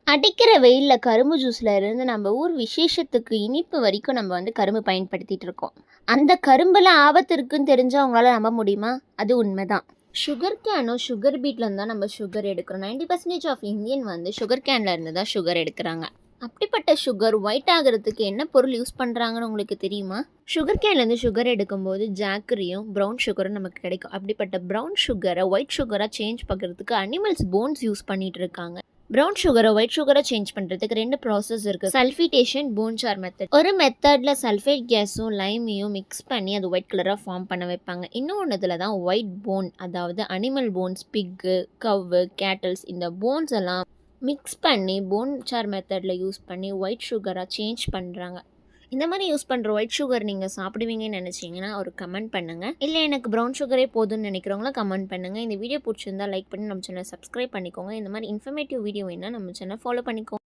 அடிக்கிற வெயில்ல கரும்பு ஜூஸ்ல இருந்து நம்ம ஊர் விசேஷத்துக்கு இனிப்பு வரைக்கும் நம்ம வந்து கரும்பு பயன்படுத்திட்டு இருக்கோம். அந்த கரும்புல ஆபத்து இருக்குன்னு தெரிஞ்சா உங்களால நம்ப முடியுமா? அது உண்மைதான். சுகர் கேனும் சுகர் பீட்ல இருந்தால் நம்ம சுகர் எடுக்கிறோம். 90% ஆஃப் இந்தியன் வந்து சுகர் கேன்ல இருந்து தான் சுகர் எடுக்கிறாங்க. அப்படிப்பட்ட சுகர் ஒயிட் ஆகிறதுக்கு என்ன பொருள் யூஸ் பண்ணுறாங்கன்னு உங்களுக்கு தெரியுமா? சுகர் கேன்லேருந்து சுகர் எடுக்கும்போது ஜாக்கரியும் ப்ரௌன் சுகரும் நமக்கு கிடைக்கும். அப்படிப்பட்ட ப்ரௌன் சுகரை ஒயிட் சுகராக சேஞ்ச் பண்ணுறதுக்கு அனிமல்ஸ் போன்ஸ் யூஸ் பண்ணிட்டு இருக்காங்க. ப்ரௌன் சுகரை ஒயிட் சுகரை சேஞ்ச் பண்ணுறதுக்கு 2 ப்ராசஸ் இருக்குது. சல்ஃபிட்டேஷன், போன் சார் மெத்தட். ஒரு மெத்தடில் சல்ஃபேட் கேஸும் லைமையும் மிக்ஸ் பண்ணி அது ஒயிட் கலராக ஃபார்ம் பண்ண வைப்பாங்க. இன்னொன்றுல தான் ஒயிட் போன், அதாவது அனிமல் போன்ஸ், பிக்கு, கவ்வு, கேட்டல்ஸ், இந்த போன்ஸ் எல்லாம் மிக்ஸ் பண்ணி போன் சார் மெத்தடில் யூஸ் பண்ணி ஒயிட் சுகராக சேஞ்ச் பண்ணுறாங்க. இந்த மாதிரி யூஸ் பண்ணுற ஒயிட் சுகர் நீங்கள் சாப்பிடுவீங்கன்னு நினச்சிங்கன்னா ஒரு கமெண்ட் பண்ணுங்கள். இல்லை எனக்கு ப்ரௌன் சுகரே போதும்னு நினைக்கிறவங்களும் கமெண்ட் பண்ணுங்கள். இந்த வீடியோ பிடிச்சிருந்தா லைக் பண்ணி நம்ம சேனல் சப்ஸ்கிரைப் பண்ணிக்கோங்க. இந்த மாதிரி இன்ஃபர்மேட்டிவ் வீடியோ வேணால் நம்ம சேனல் ஃபாலோ பண்ணிக்கோங்க.